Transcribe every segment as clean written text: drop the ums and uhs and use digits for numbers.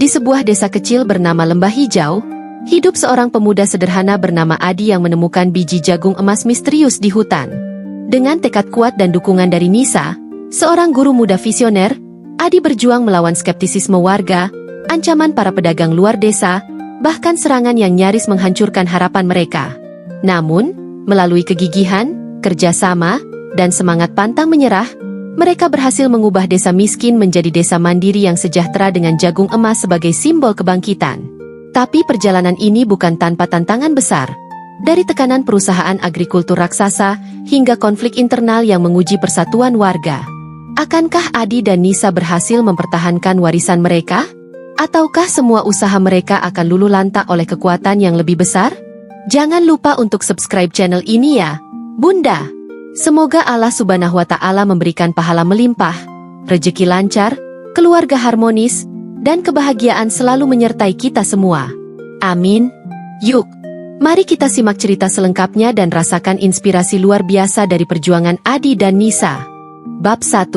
Di sebuah desa kecil bernama Lembah Hijau, hidup seorang pemuda sederhana bernama Adi yang menemukan biji jagung emas misterius di hutan. Dengan tekad kuat dan dukungan dari Nisa, seorang guru muda visioner, Adi berjuang melawan skeptisisme warga, ancaman para pedagang luar desa, bahkan serangan yang nyaris menghancurkan harapan mereka. Namun, melalui kegigihan, kerjasama, dan semangat pantang menyerah, mereka berhasil mengubah desa miskin menjadi desa mandiri yang sejahtera dengan jagung emas sebagai simbol kebangkitan. Tapi perjalanan ini bukan tanpa tantangan besar. Dari tekanan perusahaan agrikultur raksasa hingga konflik internal yang menguji persatuan warga. Akankah Adi dan Nisa berhasil mempertahankan warisan mereka? Ataukah semua usaha mereka akan luluh lantak oleh kekuatan yang lebih besar? Jangan lupa untuk subscribe channel ini ya, Bunda. Semoga Allah Subhanahu wa Ta'ala memberikan pahala melimpah, rezeki lancar, keluarga harmonis, dan kebahagiaan selalu menyertai kita semua. Amin. Yuk, mari kita simak cerita selengkapnya dan rasakan inspirasi luar biasa dari perjuangan Adi dan Nisa. Bab 1,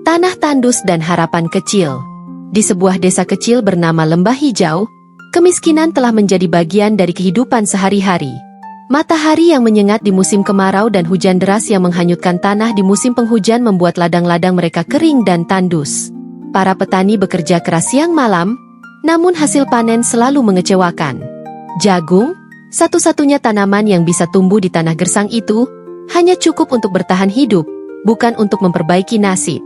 Tanah Tandus dan Harapan Kecil. Di sebuah desa kecil bernama Lembah Hijau, kemiskinan telah menjadi bagian dari kehidupan sehari-hari. Matahari yang menyengat di musim kemarau dan hujan deras yang menghanyutkan tanah di musim penghujan membuat ladang-ladang mereka kering dan tandus. Para petani bekerja keras siang malam, namun hasil panen selalu mengecewakan. Jagung, satu-satunya tanaman yang bisa tumbuh di tanah gersang itu, hanya cukup untuk bertahan hidup, bukan untuk memperbaiki nasib.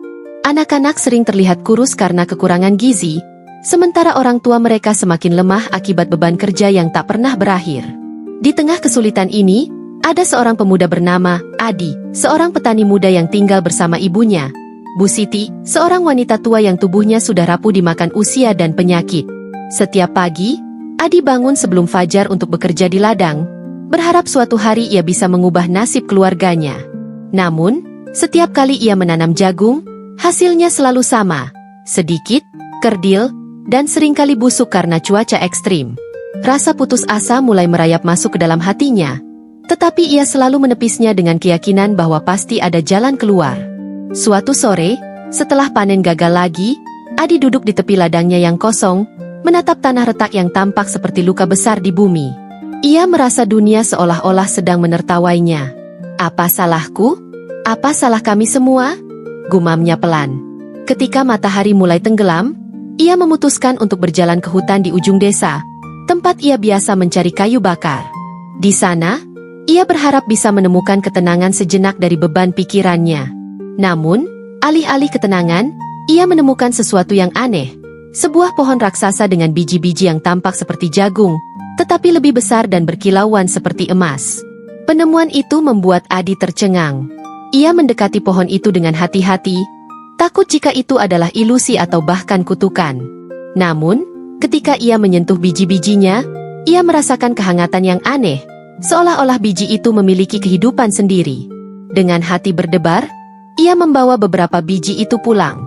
Anak-anak sering terlihat kurus karena kekurangan gizi, sementara orang tua mereka semakin lemah akibat beban kerja yang tak pernah berakhir. Di tengah kesulitan ini, ada seorang pemuda bernama Adi, seorang petani muda yang tinggal bersama ibunya, Bu Siti, seorang wanita tua yang tubuhnya sudah rapuh dimakan usia dan penyakit. Setiap pagi, Adi bangun sebelum fajar untuk bekerja di ladang, berharap suatu hari ia bisa mengubah nasib keluarganya. Namun, setiap kali ia menanam jagung, hasilnya selalu sama, sedikit, kerdil, dan seringkali busuk karena cuaca ekstrim. Rasa putus asa mulai merayap masuk ke dalam hatinya, tetapi ia selalu menepisnya dengan keyakinan bahwa pasti ada jalan keluar. Suatu sore, setelah panen gagal lagi, Adi duduk di tepi ladangnya yang kosong, menatap tanah retak yang tampak seperti luka besar di bumi. Ia merasa dunia seolah-olah sedang menertawainya. "Apa salahku? Apa salah kami semua?" gumamnya pelan. Ketika matahari mulai tenggelam, ia memutuskan untuk berjalan ke hutan di ujung desa, tempat ia biasa mencari kayu bakar. Di sana, ia berharap bisa menemukan ketenangan sejenak dari beban pikirannya. Namun, alih-alih ketenangan, ia menemukan sesuatu yang aneh. Sebuah pohon raksasa dengan biji-biji yang tampak seperti jagung, tetapi lebih besar dan berkilauan seperti emas. Penemuan itu membuat Adi tercengang. Ia mendekati pohon itu dengan hati-hati, takut jika itu adalah ilusi atau bahkan kutukan. Namun, ketika ia menyentuh biji-bijinya, ia merasakan kehangatan yang aneh, seolah-olah biji itu memiliki kehidupan sendiri. Dengan hati berdebar, ia membawa beberapa biji itu pulang.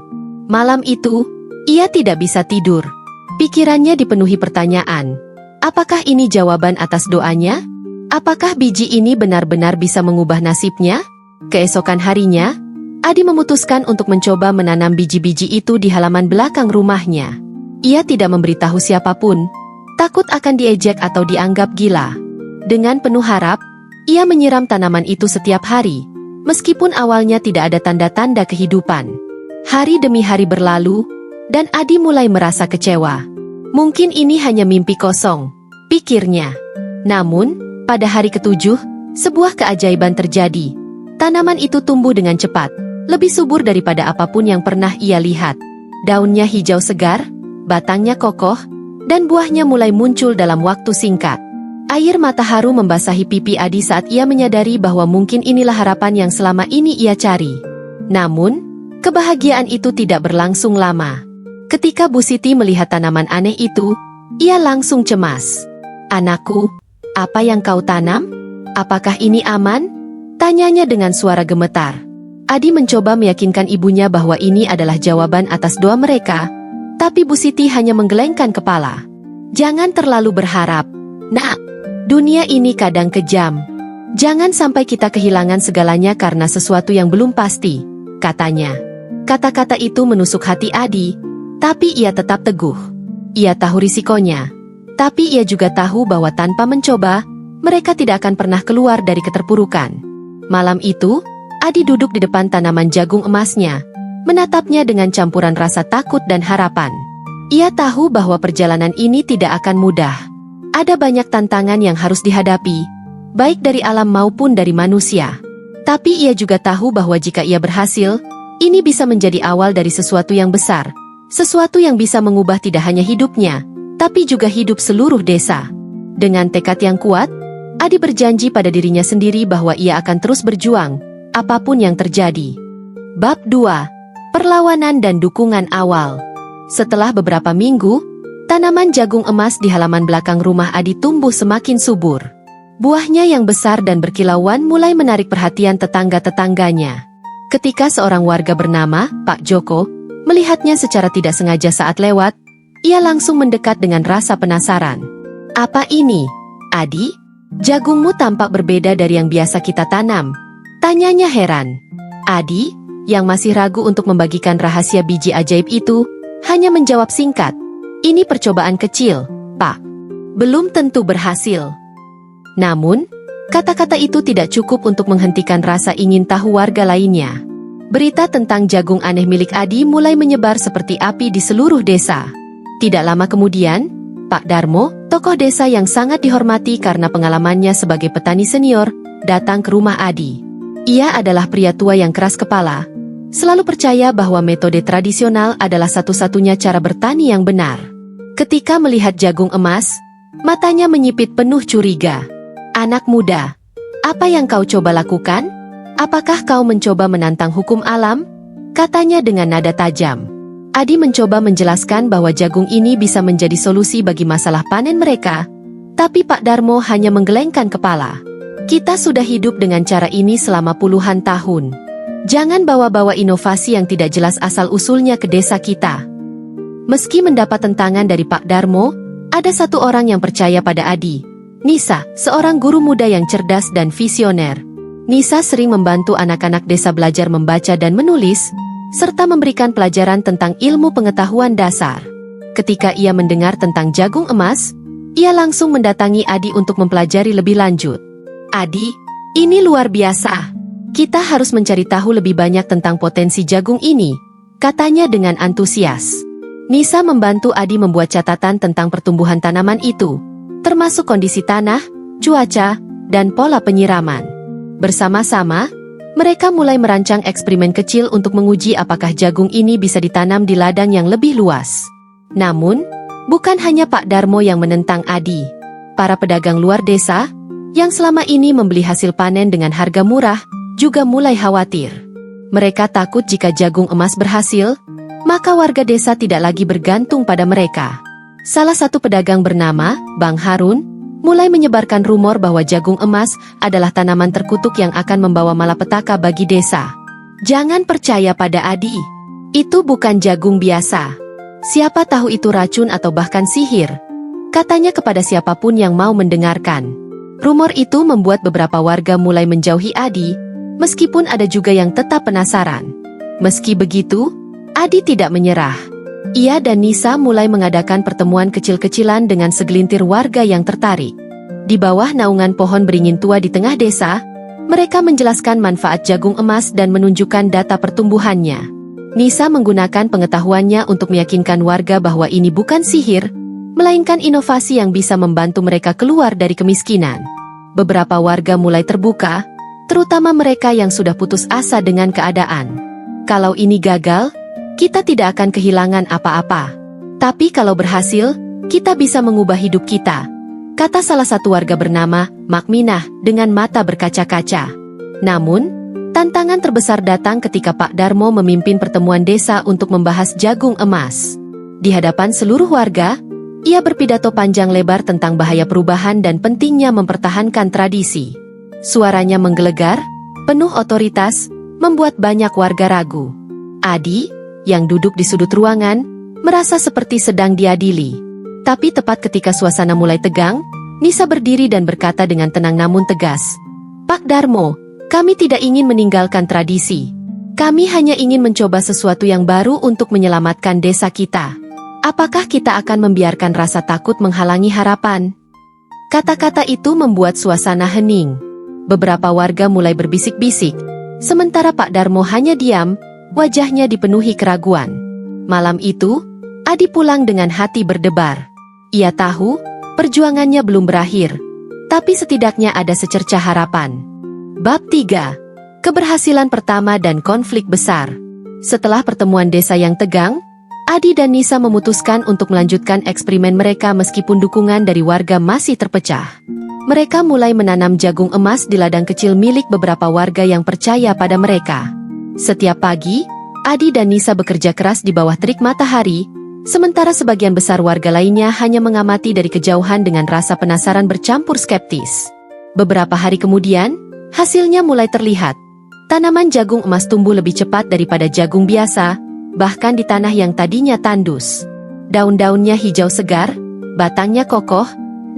Malam itu, ia tidak bisa tidur. Pikirannya dipenuhi pertanyaan. Apakah ini jawaban atas doanya? Apakah biji ini benar-benar bisa mengubah nasibnya? Keesokan harinya, Adi memutuskan untuk mencoba menanam biji-biji itu di halaman belakang rumahnya. Ia tidak memberitahu siapapun, takut akan diejek atau dianggap gila. Dengan penuh harap, ia menyiram tanaman itu setiap hari, meskipun awalnya tidak ada tanda-tanda kehidupan. Hari demi hari berlalu, dan Adi mulai merasa kecewa. Mungkin ini hanya mimpi kosong, pikirnya. Namun, pada hari ketujuh, sebuah keajaiban terjadi. Tanaman itu tumbuh dengan cepat, lebih subur daripada apapun yang pernah ia lihat. Daunnya hijau segar, batangnya kokoh, dan buahnya mulai muncul dalam waktu singkat. Air mata haru membasahi pipi Adi saat ia menyadari bahwa mungkin inilah harapan yang selama ini ia cari. Namun, kebahagiaan itu tidak berlangsung lama. Ketika Bu Siti melihat tanaman aneh itu, ia langsung cemas. "Anakku, apa yang kau tanam? Apakah ini aman?" tanyanya dengan suara gemetar. Adi mencoba meyakinkan ibunya bahwa ini adalah jawaban atas doa mereka, tapi Bu Siti hanya menggelengkan kepala. "Jangan terlalu berharap, Nak. Dunia ini kadang kejam. Jangan sampai kita kehilangan segalanya karena sesuatu yang belum pasti," katanya. Kata-kata itu menusuk hati Adi, tapi ia tetap teguh. Ia tahu risikonya. Tapi ia juga tahu bahwa tanpa mencoba, mereka tidak akan pernah keluar dari keterpurukan. Malam itu, Adi duduk di depan tanaman jagung emasnya, menatapnya dengan campuran rasa takut dan harapan. Ia tahu bahwa perjalanan ini tidak akan mudah. Ada banyak tantangan yang harus dihadapi, baik dari alam maupun dari manusia. Tapi ia juga tahu bahwa jika ia berhasil, ini bisa menjadi awal dari sesuatu yang besar. Sesuatu yang bisa mengubah tidak hanya hidupnya, tapi juga hidup seluruh desa. Dengan tekad yang kuat, Adi berjanji pada dirinya sendiri bahwa ia akan terus berjuang, apapun yang terjadi. Bab 2. Perlawanan dan dukungan awal. Setelah beberapa minggu, tanaman jagung emas di halaman belakang rumah Adi tumbuh semakin subur. Buahnya yang besar dan berkilauan mulai menarik perhatian tetangga-tetangganya. Ketika seorang warga bernama Pak Joko melihatnya secara tidak sengaja saat lewat, ia langsung mendekat dengan rasa penasaran. "Apa ini, Adi? Jagungmu tampak berbeda dari yang biasa kita tanam," tanyanya heran. Adi, yang masih ragu untuk membagikan rahasia biji ajaib itu, hanya menjawab singkat, "Ini percobaan kecil, Pak. Belum tentu berhasil." Namun, kata-kata itu tidak cukup untuk menghentikan rasa ingin tahu warga lainnya. Berita tentang jagung aneh milik Adi mulai menyebar seperti api di seluruh desa. Tidak lama kemudian, Pak Darmo, tokoh desa yang sangat dihormati karena pengalamannya sebagai petani senior, datang ke rumah Adi. Ia adalah pria tua yang keras kepala, selalu percaya bahwa metode tradisional adalah satu-satunya cara bertani yang benar. Ketika melihat jagung emas, matanya menyipit penuh curiga. "Anak muda, apa yang kau coba lakukan? Apakah kau mencoba menantang hukum alam?" katanya dengan nada tajam. Adi mencoba menjelaskan bahwa jagung ini bisa menjadi solusi bagi masalah panen mereka, tapi Pak Darmo hanya menggelengkan kepala. "Kita sudah hidup dengan cara ini selama puluhan tahun. Jangan bawa-bawa inovasi yang tidak jelas asal-usulnya ke desa kita." Meski mendapat tentangan dari Pak Darmo, ada satu orang yang percaya pada Adi. Nisa, seorang guru muda yang cerdas dan visioner. Nisa sering membantu anak-anak desa belajar membaca dan menulis, serta memberikan pelajaran tentang ilmu pengetahuan dasar. Ketika ia mendengar tentang jagung emas, ia langsung mendatangi Adi untuk mempelajari lebih lanjut. "Adi, ini luar biasa. Kita harus mencari tahu lebih banyak tentang potensi jagung ini," katanya dengan antusias. Nisa membantu Adi membuat catatan tentang pertumbuhan tanaman itu, termasuk kondisi tanah, cuaca, dan pola penyiraman. Bersama-sama, mereka mulai merancang eksperimen kecil untuk menguji apakah jagung ini bisa ditanam di ladang yang lebih luas. Namun, bukan hanya Pak Darmo yang menentang Adi. Para pedagang luar desa, yang selama ini membeli hasil panen dengan harga murah, juga mulai khawatir. Mereka takut jika jagung emas berhasil, maka warga desa tidak lagi bergantung pada mereka. Salah satu pedagang bernama Bang Harun mulai menyebarkan rumor bahwa jagung emas adalah tanaman terkutuk yang akan membawa malapetaka bagi desa. "Jangan percaya pada Adi. Itu bukan jagung biasa. Siapa tahu itu racun atau bahkan sihir," katanya kepada siapapun yang mau mendengarkan. Rumor itu membuat beberapa warga mulai menjauhi Adi, meskipun ada juga yang tetap penasaran. Meski begitu, Adi tidak menyerah. Ia dan Nisa mulai mengadakan pertemuan kecil-kecilan dengan segelintir warga yang tertarik. Di bawah naungan pohon beringin tua di tengah desa, mereka menjelaskan manfaat jagung emas dan menunjukkan data pertumbuhannya. Nisa menggunakan pengetahuannya untuk meyakinkan warga bahwa ini bukan sihir, melainkan inovasi yang bisa membantu mereka keluar dari kemiskinan. Beberapa warga mulai terbuka, terutama mereka yang sudah putus asa dengan keadaan. "Kalau ini gagal, kita tidak akan kehilangan apa-apa. Tapi kalau berhasil, kita bisa mengubah hidup kita," kata salah satu warga bernama Makminah dengan mata berkaca-kaca. Namun, tantangan terbesar datang ketika Pak Darmo memimpin pertemuan desa untuk membahas jagung emas. Di hadapan seluruh warga, ia berpidato panjang lebar tentang bahaya perubahan dan pentingnya mempertahankan tradisi. Suaranya menggelegar, penuh otoritas, membuat banyak warga ragu. Adi, yang duduk di sudut ruangan, merasa seperti sedang diadili. Tapi tepat ketika suasana mulai tegang, Nisa berdiri dan berkata dengan tenang namun tegas, "Pak Darmo, kami tidak ingin meninggalkan tradisi. Kami hanya ingin mencoba sesuatu yang baru untuk menyelamatkan desa kita." Apakah kita akan membiarkan rasa takut menghalangi harapan? Kata-kata itu membuat suasana hening. Beberapa warga mulai berbisik-bisik, sementara Pak Darmo hanya diam, wajahnya dipenuhi keraguan. Malam itu, Adi pulang dengan hati berdebar. Ia tahu, perjuangannya belum berakhir, tapi setidaknya ada secercah harapan. Bab 3. Keberhasilan pertama dan konflik besar. Setelah pertemuan desa yang tegang, Adi dan Nisa memutuskan untuk melanjutkan eksperimen mereka meskipun dukungan dari warga masih terpecah. Mereka mulai menanam jagung emas di ladang kecil milik beberapa warga yang percaya pada mereka. Setiap pagi, Adi dan Nisa bekerja keras di bawah terik matahari, sementara sebagian besar warga lainnya hanya mengamati dari kejauhan dengan rasa penasaran bercampur skeptis. Beberapa hari kemudian, hasilnya mulai terlihat. Tanaman jagung emas tumbuh lebih cepat daripada jagung biasa, bahkan di tanah yang tadinya tandus. Daun-daunnya hijau segar, batangnya kokoh,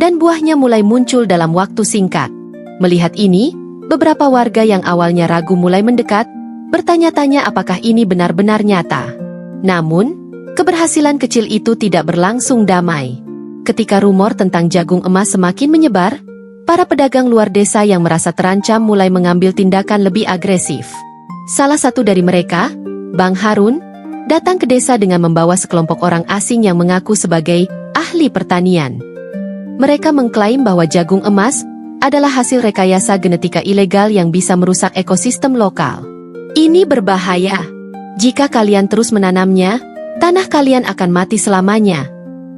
dan buahnya mulai muncul dalam waktu singkat. Melihat ini, beberapa warga yang awalnya ragu mulai mendekat, bertanya-tanya apakah ini benar-benar nyata. Namun, keberhasilan kecil itu tidak berlangsung damai. Ketika rumor tentang jagung emas semakin menyebar, para pedagang luar desa yang merasa terancam mulai mengambil tindakan lebih agresif. Salah satu dari mereka, Bang Harun, datang ke desa dengan membawa sekelompok orang asing yang mengaku sebagai ahli pertanian. Mereka mengklaim bahwa jagung emas adalah hasil rekayasa genetika ilegal yang bisa merusak ekosistem lokal. Ini berbahaya. Jika kalian terus menanamnya, tanah kalian akan mati selamanya.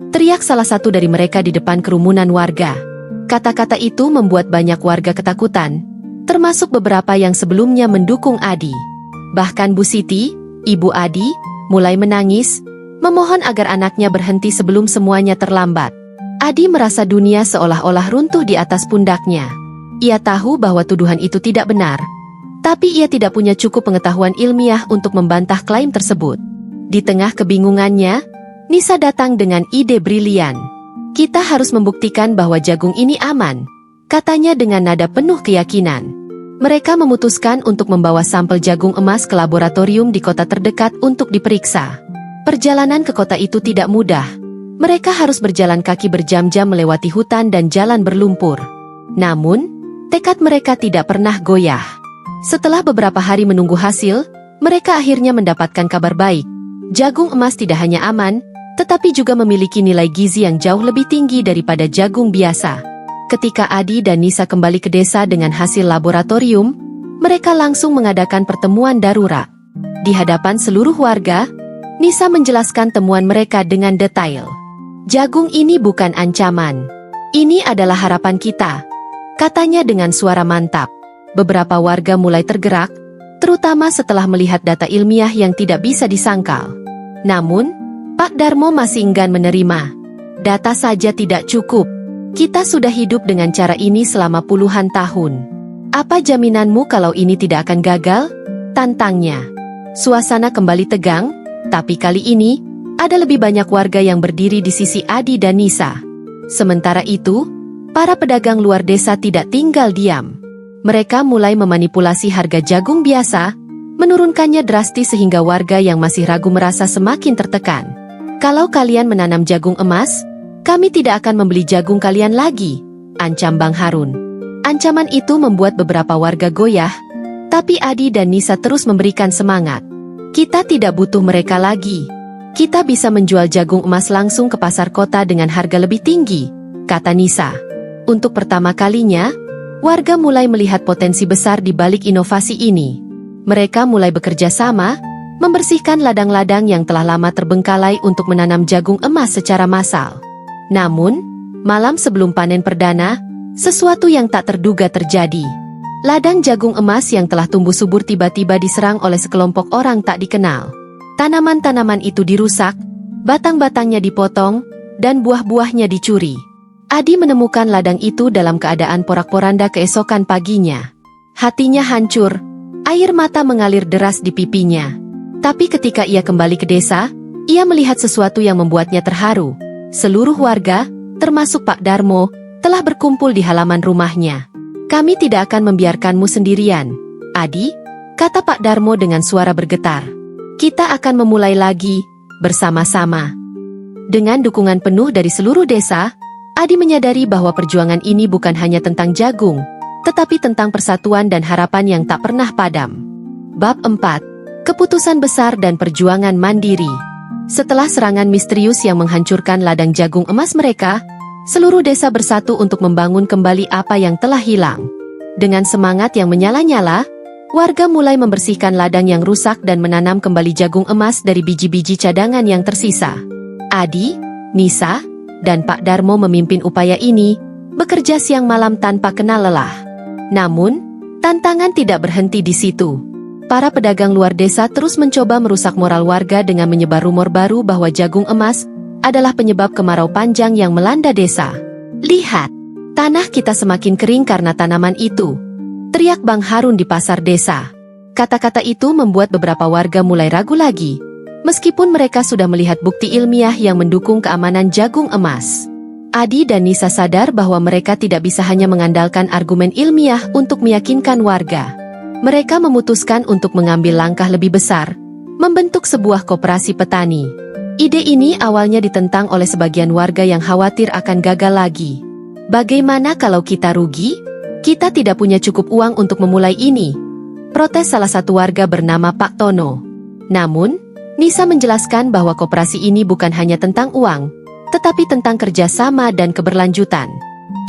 Teriak salah satu dari mereka di depan kerumunan warga. Kata-kata itu membuat banyak warga ketakutan, termasuk beberapa yang sebelumnya mendukung Adi. Bahkan Bu Siti, ibu Adi, mulai menangis, memohon agar anaknya berhenti sebelum semuanya terlambat. Adi merasa dunia seolah-olah runtuh di atas pundaknya. Ia tahu bahwa tuduhan itu tidak benar, tapi ia tidak punya cukup pengetahuan ilmiah untuk membantah klaim tersebut. Di tengah kebingungannya, Nisa datang dengan ide brilian. Kita harus membuktikan bahwa jagung ini aman, katanya dengan nada penuh keyakinan. Mereka memutuskan untuk membawa sampel jagung emas ke laboratorium di kota terdekat untuk diperiksa. Perjalanan ke kota itu tidak mudah. Mereka harus berjalan kaki berjam-jam melewati hutan dan jalan berlumpur. Namun, tekad mereka tidak pernah goyah. Setelah beberapa hari menunggu hasil, mereka akhirnya mendapatkan kabar baik. Jagung emas tidak hanya aman, tetapi juga memiliki nilai gizi yang jauh lebih tinggi daripada jagung biasa. Ketika Adi dan Nisa kembali ke desa dengan hasil laboratorium, mereka langsung mengadakan pertemuan darurat. Di hadapan seluruh warga, Nisa menjelaskan temuan mereka dengan detail. Jagung ini bukan ancaman. Ini adalah harapan kita, katanya dengan suara mantap. Beberapa warga mulai tergerak, terutama setelah melihat data ilmiah yang tidak bisa disangkal. Namun, Pak Darmo masih enggan menerima. Data saja tidak cukup. Kita sudah hidup dengan cara ini selama puluhan tahun. Apa jaminanmu kalau ini tidak akan gagal? Tantangnya. Suasana kembali tegang, tapi kali ini, ada lebih banyak warga yang berdiri di sisi Adi dan Nisa. Sementara itu, para pedagang luar desa tidak tinggal diam. Mereka mulai memanipulasi harga jagung biasa, menurunkannya drastis sehingga warga yang masih ragu merasa semakin tertekan. Kalau kalian menanam jagung emas, kami tidak akan membeli jagung kalian lagi, ancam Bang Harun. Ancaman itu membuat beberapa warga goyah, tapi Adi dan Nisa terus memberikan semangat. Kita tidak butuh mereka lagi. Kita bisa menjual jagung emas langsung ke pasar kota dengan harga lebih tinggi, kata Nisa. Untuk pertama kalinya, warga mulai melihat potensi besar di balik inovasi ini. Mereka mulai bekerja sama, membersihkan ladang-ladang yang telah lama terbengkalai untuk menanam jagung emas secara massal. Namun, malam sebelum panen perdana, sesuatu yang tak terduga terjadi. Ladang jagung emas yang telah tumbuh subur tiba-tiba diserang oleh sekelompok orang tak dikenal. Tanaman-tanaman itu dirusak, batang-batangnya dipotong, dan buah-buahnya dicuri. Adi menemukan ladang itu dalam keadaan porak-poranda keesokan paginya. Hatinya hancur, air mata mengalir deras di pipinya. Tapi ketika ia kembali ke desa, ia melihat sesuatu yang membuatnya terharu. Seluruh warga, termasuk Pak Darmo, telah berkumpul di halaman rumahnya. Kami tidak akan membiarkanmu sendirian, Adi, kata Pak Darmo dengan suara bergetar. Kita akan memulai lagi, bersama-sama. Dengan dukungan penuh dari seluruh desa, Adi menyadari bahwa perjuangan ini bukan hanya tentang jagung, tetapi tentang persatuan dan harapan yang tak pernah padam. Bab 4. Keputusan besar dan perjuangan mandiri. Setelah serangan misterius yang menghancurkan ladang jagung emas mereka, seluruh desa bersatu untuk membangun kembali apa yang telah hilang. Dengan semangat yang menyala-nyala, warga mulai membersihkan ladang yang rusak dan menanam kembali jagung emas dari biji-biji cadangan yang tersisa. Adi, Nisa, dan Pak Darmo memimpin upaya ini, bekerja siang malam tanpa kenal lelah. Namun, tantangan tidak berhenti di situ. Para pedagang luar desa terus mencoba merusak moral warga dengan menyebar rumor baru bahwa jagung emas adalah penyebab kemarau panjang yang melanda desa. "Lihat, tanah kita semakin kering karena tanaman itu," teriak Bang Harun di pasar desa. Kata-kata itu membuat beberapa warga mulai ragu lagi, meskipun mereka sudah melihat bukti ilmiah yang mendukung keamanan jagung emas. Adi dan Nisa sadar bahwa mereka tidak bisa hanya mengandalkan argumen ilmiah untuk meyakinkan warga. Mereka memutuskan untuk mengambil langkah lebih besar, membentuk sebuah koperasi petani. Ide ini awalnya ditentang oleh sebagian warga yang khawatir akan gagal lagi. "Bagaimana kalau kita rugi? Kita tidak punya cukup uang untuk memulai ini," protes salah satu warga bernama Pak Tono. Namun, Nisa menjelaskan bahwa koperasi ini bukan hanya tentang uang, tetapi tentang kerjasama dan keberlanjutan.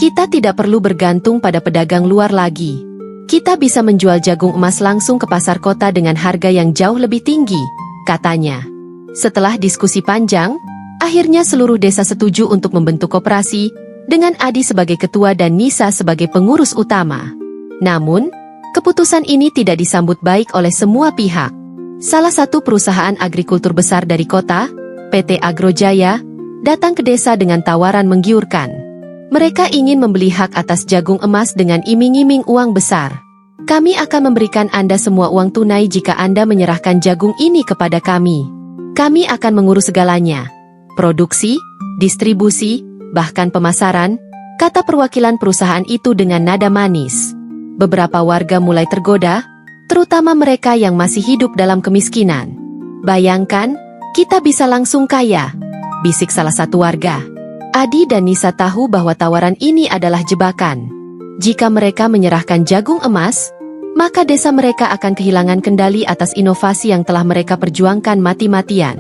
"Kita tidak perlu bergantung pada pedagang luar lagi. Kita bisa menjual jagung emas langsung ke pasar kota dengan harga yang jauh lebih tinggi," katanya. Setelah diskusi panjang, akhirnya seluruh desa setuju untuk membentuk koperasi, dengan Adi sebagai ketua dan Nisa sebagai pengurus utama. Namun, keputusan ini tidak disambut baik oleh semua pihak. Salah satu perusahaan agrikultur besar dari kota, PT Agrojaya, datang ke desa dengan tawaran menggiurkan. Mereka ingin membeli hak atas jagung emas dengan iming-iming uang besar. "Kami akan memberikan Anda semua uang tunai jika Anda menyerahkan jagung ini kepada kami. Kami akan mengurus segalanya. Produksi, distribusi, bahkan pemasaran," kata perwakilan perusahaan itu dengan nada manis. Beberapa warga mulai tergoda, terutama mereka yang masih hidup dalam kemiskinan. "Bayangkan, kita bisa langsung kaya," bisik salah satu warga. Adi dan Nisa tahu bahwa tawaran ini adalah jebakan. Jika mereka menyerahkan jagung emas, maka desa mereka akan kehilangan kendali atas inovasi yang telah mereka perjuangkan mati-matian.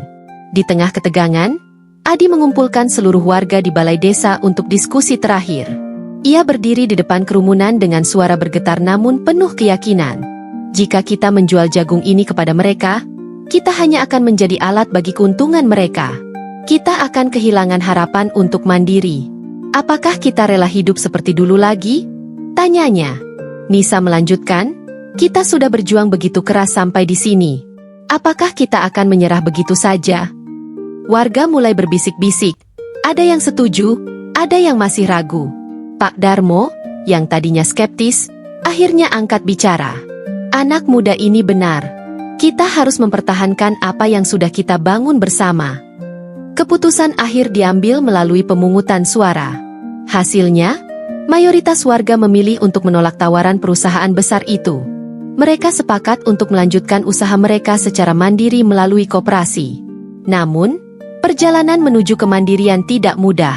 Di tengah ketegangan, Adi mengumpulkan seluruh warga di balai desa untuk diskusi terakhir. Ia berdiri di depan kerumunan dengan suara bergetar namun penuh keyakinan. "Jika kita menjual jagung ini kepada mereka, kita hanya akan menjadi alat bagi keuntungan mereka. Kita akan kehilangan harapan untuk mandiri. Apakah kita rela hidup seperti dulu lagi?" tanyanya. Nisa melanjutkan, "Kita sudah berjuang begitu keras sampai di sini. Apakah kita akan menyerah begitu saja?" Warga mulai berbisik-bisik. Ada yang setuju, ada yang masih ragu. Pak Darmo, yang tadinya skeptis, akhirnya angkat bicara. "Anak muda ini benar. Kita harus mempertahankan apa yang sudah kita bangun bersama." Keputusan akhir diambil melalui pemungutan suara. Hasilnya, mayoritas warga memilih untuk menolak tawaran perusahaan besar itu. Mereka sepakat untuk melanjutkan usaha mereka secara mandiri melalui koperasi. Namun, perjalanan menuju kemandirian tidak mudah.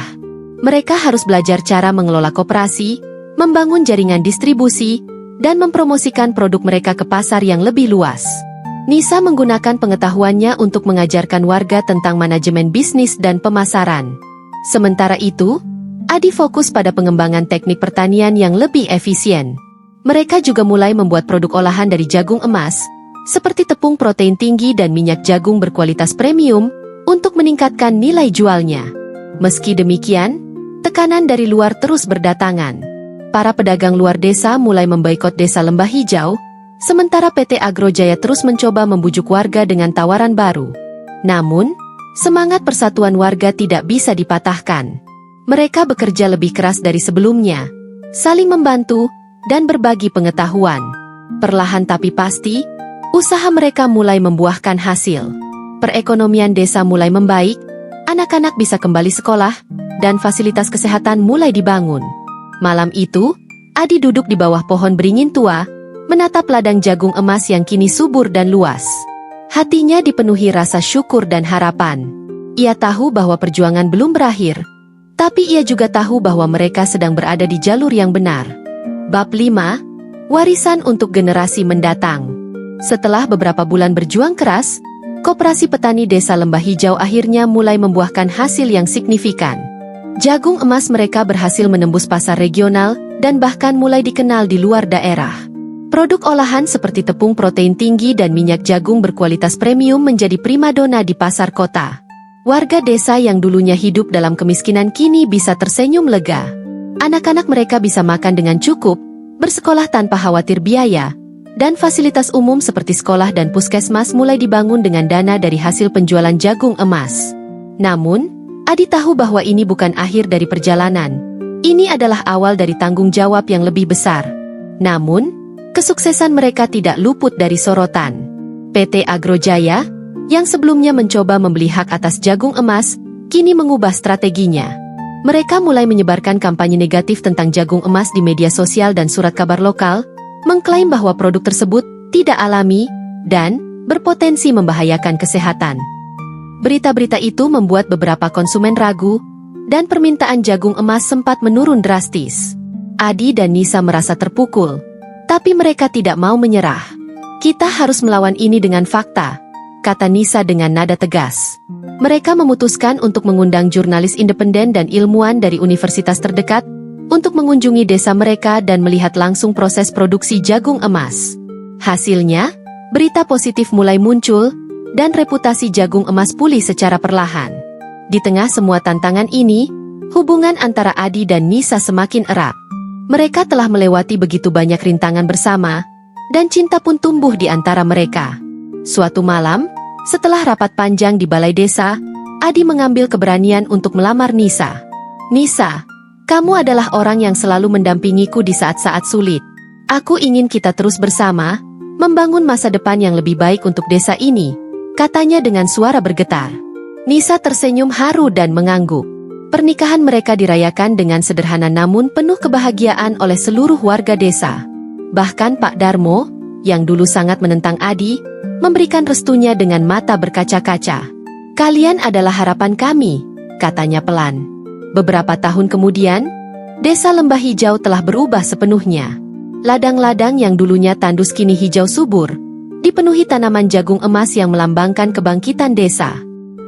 Mereka harus belajar cara mengelola koperasi, membangun jaringan distribusi, dan mempromosikan produk mereka ke pasar yang lebih luas. Nisa menggunakan pengetahuannya untuk mengajarkan warga tentang manajemen bisnis dan pemasaran. Sementara itu, Adi fokus pada pengembangan teknik pertanian yang lebih efisien. Mereka juga mulai membuat produk olahan dari jagung emas, seperti tepung protein tinggi dan minyak jagung berkualitas premium, untuk meningkatkan nilai jualnya. Meski demikian, tekanan dari luar terus berdatangan. Para pedagang luar desa mulai memboikot desa Lembah Hijau, sementara PT Agrojaya terus mencoba membujuk warga dengan tawaran baru. Namun, semangat persatuan warga tidak bisa dipatahkan. Mereka bekerja lebih keras dari sebelumnya, saling membantu, dan berbagi pengetahuan. Perlahan tapi pasti, usaha mereka mulai membuahkan hasil. Perekonomian desa mulai membaik, anak-anak bisa kembali sekolah, dan fasilitas kesehatan mulai dibangun. Malam itu, Adi duduk di bawah pohon beringin tua, menatap ladang jagung emas yang kini subur dan luas. Hatinya dipenuhi rasa syukur dan harapan. Ia tahu bahwa perjuangan belum berakhir, tapi ia juga tahu bahwa mereka sedang berada di jalur yang benar. Bab 5. Warisan untuk generasi mendatang. Setelah beberapa bulan berjuang keras, Koperasi Petani Desa Lembah Hijau akhirnya mulai membuahkan hasil yang signifikan. Jagung emas mereka berhasil menembus pasar regional dan bahkan mulai dikenal di luar daerah. Produk olahan seperti tepung protein tinggi dan minyak jagung berkualitas premium menjadi primadona di pasar kota. Warga desa yang dulunya hidup dalam kemiskinan kini bisa tersenyum lega. Anak-anak mereka bisa makan dengan cukup, bersekolah tanpa khawatir biaya, dan fasilitas umum seperti sekolah dan puskesmas mulai dibangun dengan dana dari hasil penjualan jagung emas. Namun, Adi tahu bahwa ini bukan akhir dari perjalanan. Ini adalah awal dari tanggung jawab yang lebih besar. Namun, kesuksesan mereka tidak luput dari sorotan. PT Agrojaya, yang sebelumnya mencoba membeli hak atas jagung emas, kini mengubah strateginya. Mereka mulai menyebarkan kampanye negatif tentang jagung emas di media sosial dan surat kabar lokal, mengklaim bahwa produk tersebut tidak alami dan berpotensi membahayakan kesehatan. Berita-berita itu membuat beberapa konsumen ragu, dan permintaan jagung emas sempat menurun drastis. Adi dan Nisa merasa terpukul, tapi mereka tidak mau menyerah. Kita harus melawan ini dengan fakta, kata Nisa dengan nada tegas. Mereka memutuskan untuk mengundang jurnalis independen dan ilmuwan dari universitas terdekat untuk mengunjungi desa mereka dan melihat langsung proses produksi jagung emas. Hasilnya, berita positif mulai muncul, dan reputasi jagung emas pulih secara perlahan. Di tengah semua tantangan ini, hubungan antara Adi dan Nisa semakin erat. Mereka telah melewati begitu banyak rintangan bersama, dan cinta pun tumbuh di antara mereka. Suatu malam, setelah rapat panjang di balai desa, Adi mengambil keberanian untuk melamar Nisa. Nisa, kamu adalah orang yang selalu mendampingiku di saat-saat sulit. Aku ingin kita terus bersama, membangun masa depan yang lebih baik untuk desa ini, katanya dengan suara bergetar. Nisa tersenyum haru dan mengangguk. Pernikahan mereka dirayakan dengan sederhana namun penuh kebahagiaan oleh seluruh warga desa. Bahkan Pak Darmo, yang dulu sangat menentang Adi, memberikan restunya dengan mata berkaca-kaca. Kalian adalah harapan kami, katanya pelan. Beberapa tahun kemudian, desa Lembah Hijau telah berubah sepenuhnya. Ladang-ladang yang dulunya tandus kini hijau subur, dipenuhi tanaman jagung emas yang melambangkan kebangkitan desa.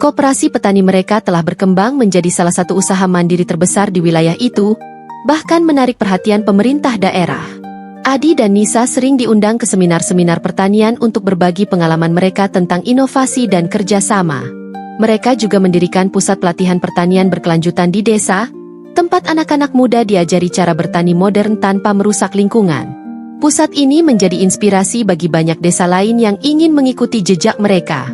Koperasi petani mereka telah berkembang menjadi salah satu usaha mandiri terbesar di wilayah itu, bahkan menarik perhatian pemerintah daerah. Adi dan Nisa sering diundang ke seminar-seminar pertanian untuk berbagi pengalaman mereka tentang inovasi dan kerjasama. Mereka juga mendirikan pusat pelatihan pertanian berkelanjutan di desa, tempat anak-anak muda diajari cara bertani modern tanpa merusak lingkungan. Pusat ini menjadi inspirasi bagi banyak desa lain yang ingin mengikuti jejak mereka.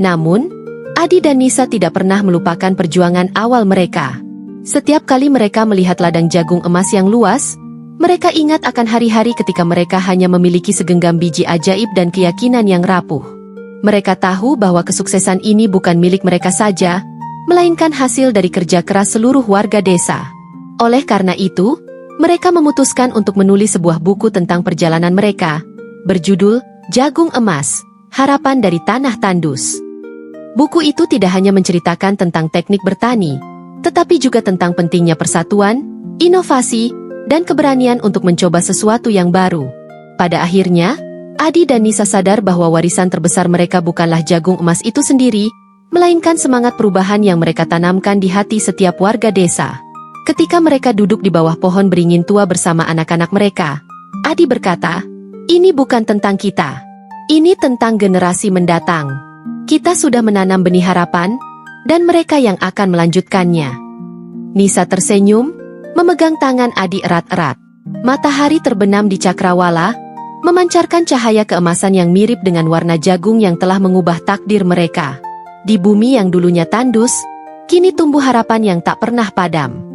Namun, Adi dan Nisa tidak pernah melupakan perjuangan awal mereka. Setiap kali mereka melihat ladang jagung emas yang luas, mereka ingat akan hari-hari ketika mereka hanya memiliki segenggam biji ajaib dan keyakinan yang rapuh. Mereka tahu bahwa kesuksesan ini bukan milik mereka saja, melainkan hasil dari kerja keras seluruh warga desa. Oleh karena itu, mereka memutuskan untuk menulis sebuah buku tentang perjalanan mereka, berjudul Jagung Emas, Harapan dari Tanah Tandus. Buku itu tidak hanya menceritakan tentang teknik bertani, tetapi juga tentang pentingnya persatuan, inovasi, dan keberanian untuk mencoba sesuatu yang baru. Pada akhirnya, Adi dan Nisa sadar bahwa warisan terbesar mereka bukanlah jagung emas itu sendiri, melainkan semangat perubahan yang mereka tanamkan di hati setiap warga desa. Ketika mereka duduk di bawah pohon beringin tua bersama anak-anak mereka, Adi berkata, "Ini bukan tentang kita. Ini tentang generasi mendatang. Kita sudah menanam benih harapan, dan mereka yang akan melanjutkannya." Nisa tersenyum, memegang tangan Adi erat-erat. Matahari terbenam di cakrawala, memancarkan cahaya keemasan yang mirip dengan warna jagung yang telah mengubah takdir mereka. Di bumi yang dulunya tandus, kini tumbuh harapan yang tak pernah padam.